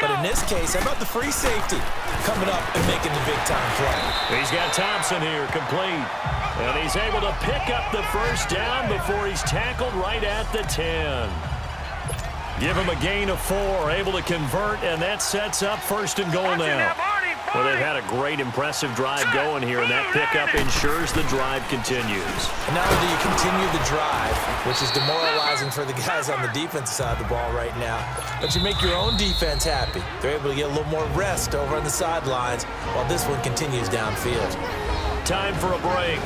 But in this case, how about the free safety coming up and making the big-time play? He's got Thompson here, complete. And he's able to pick up the first down before he's tackled right at the 10. Give him a gain of 4, able to convert, and that sets up first and goal now. Well, they've had a great, impressive drive going here, and that pickup ensures the drive continues. And not only do you continue the drive, which is demoralizing for the guys on the defensive side of the ball right now, but you make your own defense happy. They're able to get a little more rest over on the sidelines while this one continues downfield. Time for a break.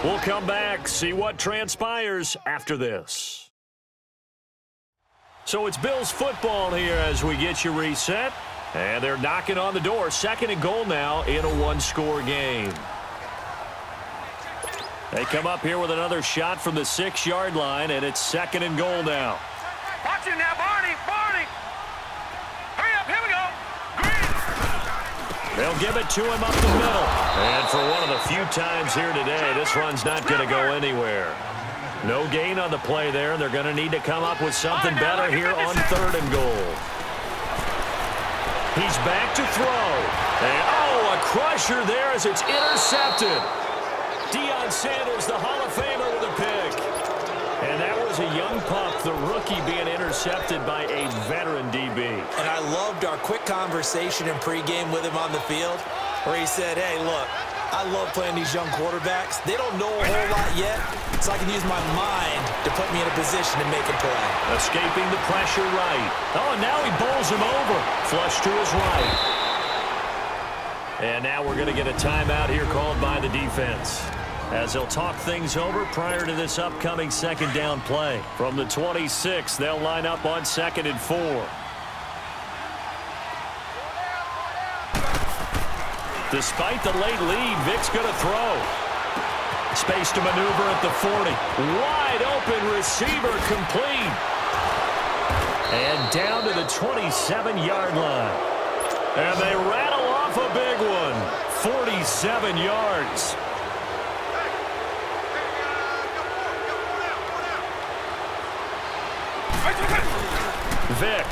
We'll come back, see what transpires after this. So it's Bills football here as we get you reset. And they're knocking on the door. Second and goal now in a one-score game. They come up here with another shot from the 6-yard line, and it's second and goal now. Watch it now, Barney! Barney! Hurry up, here we go! Green! They'll give it to him up the middle. And for one of the few times here today, this run's not going to go anywhere. No gain on the play there, and they're going to need to come up with something better here on third and goal. He's back to throw. And, a crusher there as it's intercepted. Deion Sanders, the Hall of Famer, with a pick. And that was a young pup, the rookie, being intercepted by a veteran DB. And I loved our quick conversation in pregame with him on the field where he said, hey, look, I love playing these young quarterbacks. They don't know a whole lot yet, so I can use my mind to put me in a position to make a play. Escaping the pressure right. Oh, and now he bowls him over. Flush to his right. And now we're going to get a timeout here called by the defense, as they'll talk things over prior to this upcoming second down play. From the 26, they'll line up on 2nd and 4. Despite the late lead, Vic's going to throw. Space to maneuver at the 40. Wide open receiver, complete. And down to the 27-yard line. And they rattle off a big one. 47 yards. Vic.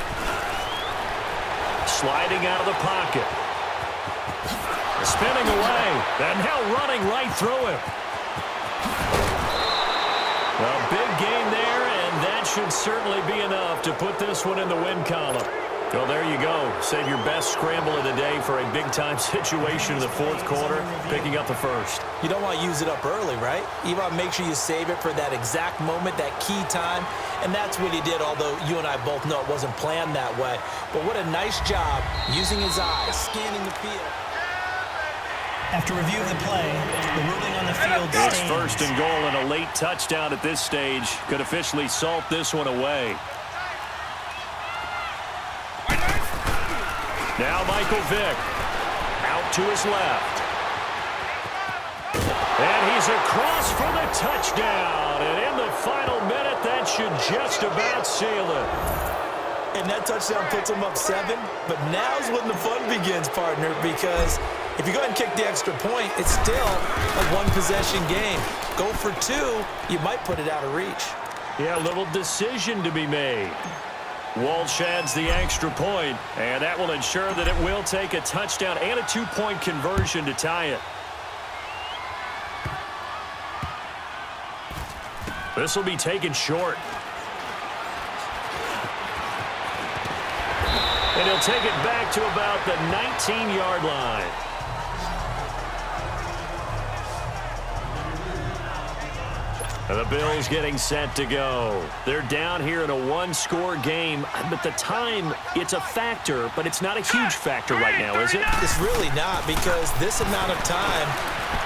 Sliding out of the pocket. Spinning away, and now running right through him. Well, big gain there, and that should certainly be enough to put this one in the win column. Well, there you go. Save your best scramble of the day for a big-time situation in the fourth quarter, picking up the first. You don't want to use it up early, right? You want to make sure you save it for that exact moment, that key time, and that's what he did, although you and I both know it wasn't planned that way. But what a nice job using his eyes, scanning the field. After review of the play, the ruling on the field stands. It's first and goal, and a late touchdown at this stage could officially salt this one away. Now Michael Vick out to his left. And he's across for the touchdown. And in the final minute, that should just about seal it. And that touchdown puts him up 7. But now's when the fun begins, partner, because if you go ahead and kick the extra point, it's still a one-possession game. Go for 2, you might put it out of reach. Yeah, a little decision to be made. Walsh adds the extra point, and that will ensure that it will take a touchdown and a 2-point conversion to tie it. This will be taken short. And he'll take it back to about the 19-yard line. And the Bills getting set to go. They're down here in a one-score game. But the time, it's a factor, but it's not a huge factor right now, is it? It's really not, because this amount of time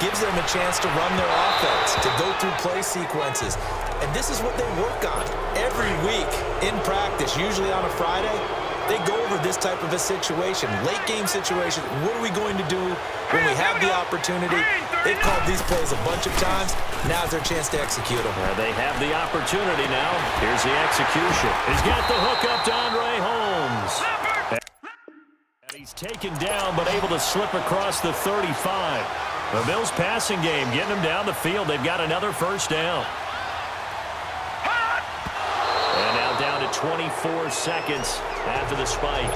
gives them a chance to run their offense, to go through play sequences. And this is what they work on every week in practice, usually on a Friday. They go over this type of a situation, late game situation. What are we going to do when we have the opportunity? They've called these plays a bunch of times. Now's their chance to execute them. They have the opportunity now. Here's the execution. He's got the hook up to Andre Holmes. And he's taken down, but able to slip across the 35. The Bills passing game getting them down the field. They've got another first down. And now down to 24 seconds after the spike.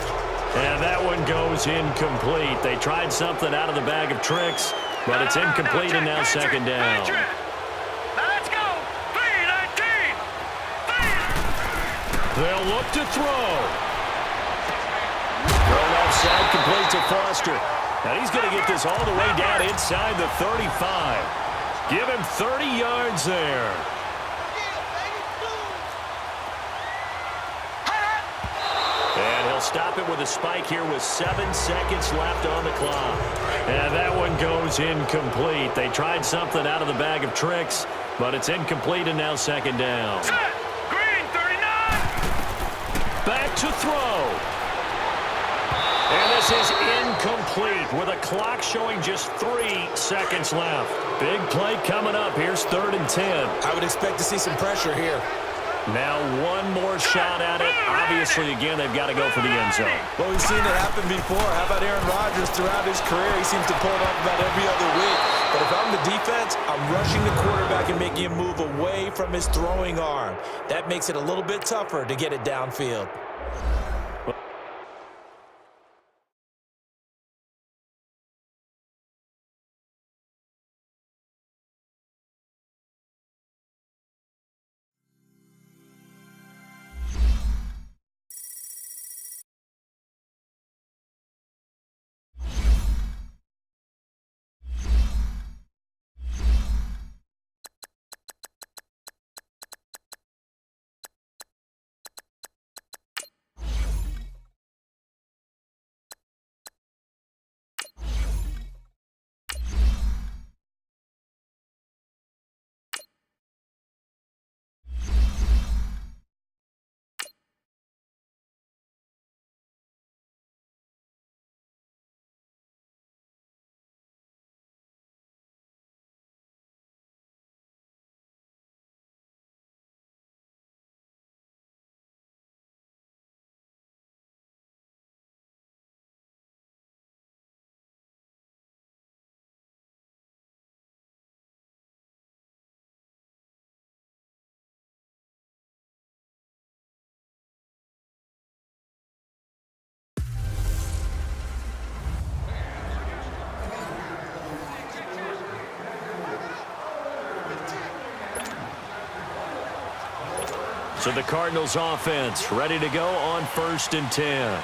And that one goes incomplete. They tried something out of the bag of tricks, but it's incomplete and now second down. Now let's go. 3-19. They'll look to throw. Thrown offside, complete to Foster. And he's going to get this all the way down inside the 35. Give him 30 yards there. And he'll stop it with a spike here with 7 seconds left on the clock. And that one goes incomplete. They tried something out of the bag of tricks, but it's incomplete and now second down. Set. Green, 39. Back to throw. And this is incomplete with a clock showing just 3 seconds left. Big play coming up. Here's 3rd and 10. I would expect to see some pressure here. Now one more shot at it. Obviously, again, they've got to go for the end zone. Well, we've seen it happen before. How about Aaron Rodgers throughout his career? He seems to pull it off about every other week. But if I'm the defense, I'm rushing the quarterback and making him move away from his throwing arm. That makes it a little bit tougher to get it downfield. So the Cardinals offense ready to go on 1st and 10.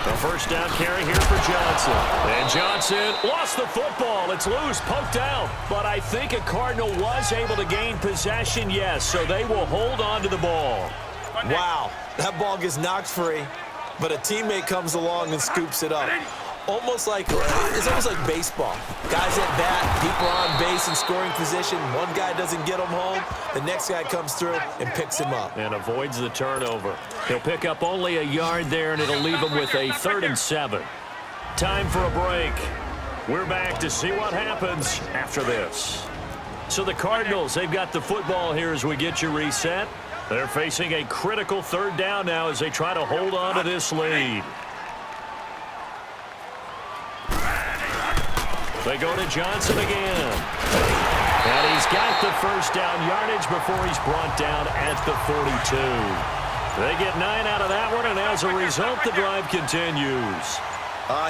The first down carry here for Johnson. And Johnson lost the football. It's loose, poked out. But I think a Cardinal was able to gain possession, yes, so they will hold on to the ball. Wow, that ball gets knocked free, but a teammate comes along and scoops it up. It's almost like baseball. Guys at bat, people on base in scoring position. One guy doesn't get him home. The next guy comes through and picks him up. And avoids the turnover. He'll pick up only a yard there, and it'll leave him with a 3rd and 7. Time for a break. We're back to see what happens after this. So the Cardinals, they've got the football here as we get you reset. They're facing a critical 3rd down now as they try to hold on to this lead. They go to Johnson again. And he's got the first down yardage before he's brought down at the 42. They get 9 out of that one, and as a result, the drive continues.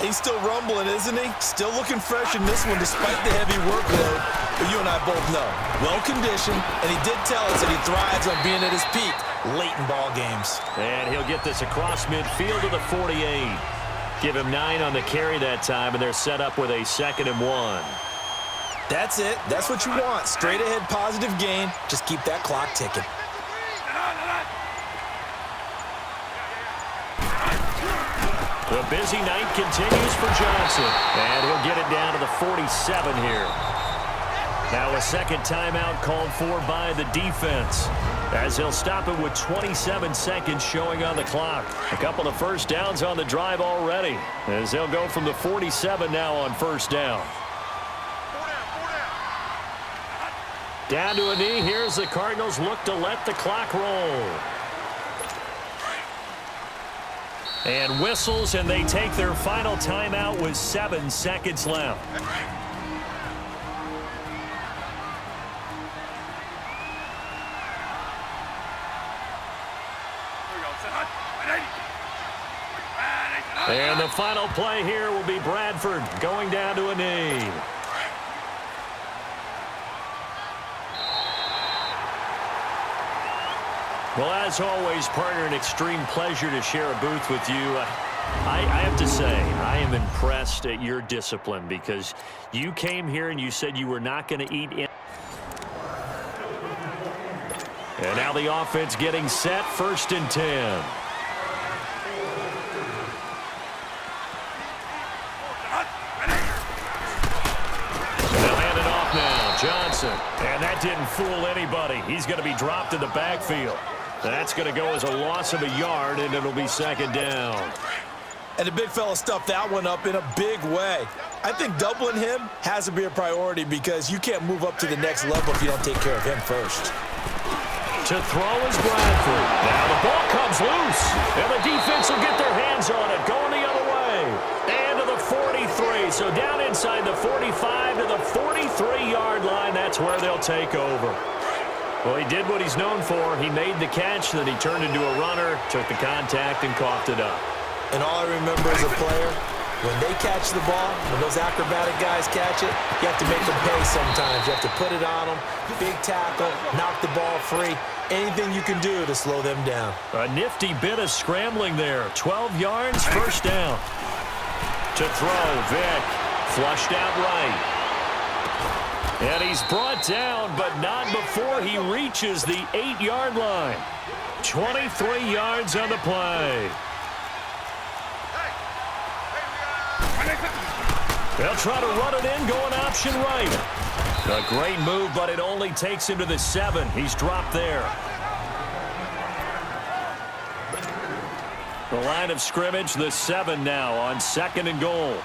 He's still rumbling, isn't he? Still looking fresh in this one despite the heavy workload. But you and I both know, well-conditioned, and he did tell us that he thrives on being at his peak late in ball games. And he'll get this across midfield to the 48. Give him 9 on the carry that time, and they're set up with a 2nd and 1. That's it. That's what you want. Straight ahead positive gain. Just keep that clock ticking. The busy night continues for Johnson, and he'll get it down to the 47 here. Now a second timeout called for by the defense, as he'll stop it with 27 seconds showing on the clock. A couple of first downs on the drive already, as they'll go from the 47 now on 1st down. Down to a knee. Here's the Cardinals look to let the clock roll. And whistles, and they take their final timeout with 7 seconds left. And the final play here will be Bradford going down to a knee. Well, as always, partner, an extreme pleasure to share a booth with you. I have to say, I am impressed at your discipline because you came here and you said you were not going to eat in. And now the offense getting set, 1st and 10. They'll hand it off now, Johnson. And that didn't fool anybody. He's going to be dropped in the backfield. That's going to go as a loss of a yard, and it'll be 2nd down. And the big fella stuffed that one up in a big way. I think doubling him has to be a priority because you can't move up to the next level if you don't take care of him first. To throw is Bradford. Now the ball comes loose, and the defense will get their hands on it, going the other way. And to the 43, so down inside the 45 to the 43-yard line. That's where they'll take over. Well, he did what he's known for. He made the catch, then he turned into a runner, took the contact, and coughed it up. And all I remember as a player, when they catch the ball, when those acrobatic guys catch it, you have to make them pay sometimes. You have to put it on them, big tackle, knock the ball free, anything you can do to slow them down. A nifty bit of scrambling there. 12 yards, 1st down. To throw, Vick, flushed out right. And he's brought down, but not before he reaches the 8-yard line. 23 yards on the play. They'll try to run it in, going option right. A great move, but it only takes him to the 7. He's dropped there. The line of scrimmage, the 7 now on 2nd and goal.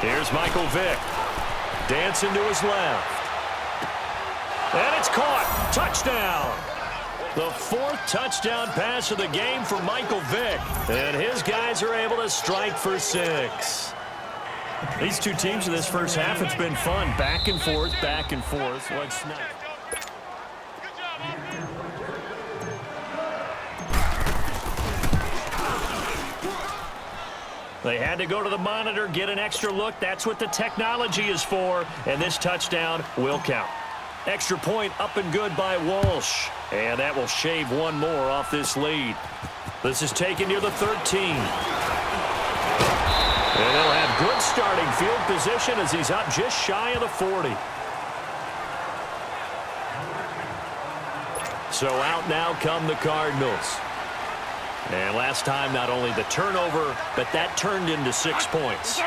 Here's Michael Vick. Dancing to his left. And it's caught. Touchdown. The 4th touchdown pass of the game for Michael Vick. And his guys are able to strike for 6. These two teams in this first half, it's been fun. Back and forth, back and forth. What's next? They had to go to the monitor, get an extra look. That's what the technology is for. And this touchdown will count. Extra point up and good by Walsh. And that will shave one more off this lead. This is taken near the 13. And they'll have good starting field position as he's up just shy of the 40. So out now come the Cardinals. And last time, not only the turnover, but that turned into 6 points.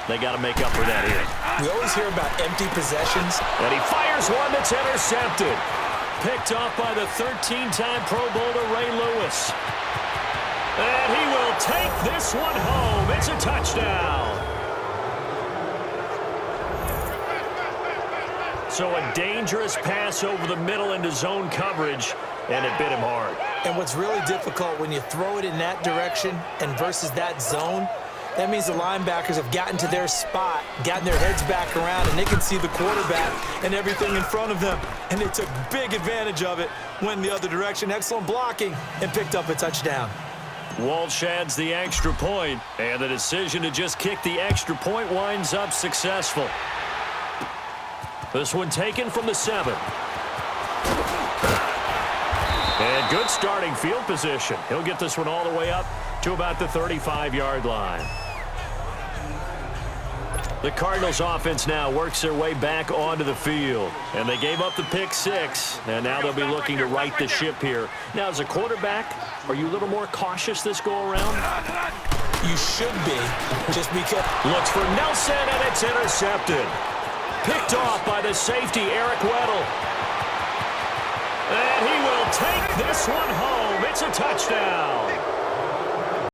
They got to make up for that here. We always hear about empty possessions. And he fires one that's intercepted. Picked off by the 13-time Pro Bowler Ray Lewis. And he will take this one home. It's a touchdown. So a dangerous pass over the middle into zone coverage, and it bit him hard. And what's really difficult when you throw it in that direction and versus that zone, that means the linebackers have gotten to their spot, gotten their heads back around, and they can see the quarterback and everything in front of them. And they took big advantage of it, went the other direction, excellent blocking, and picked up a touchdown. Walsh adds the extra point, and the decision to just kick the extra point winds up successful. This one taken from the 7. And good starting field position. He'll get this one all the way up to about the 35-yard line. The Cardinals offense now works their way back onto the field. And they gave up the pick 6. And now they'll be looking to right the ship here. Now, as a quarterback, are you a little more cautious this go-around? You should be, just because. Looks for Nelson, and it's intercepted. Picked off by the safety, Eric Weddle. And he will take this one home. It's a touchdown.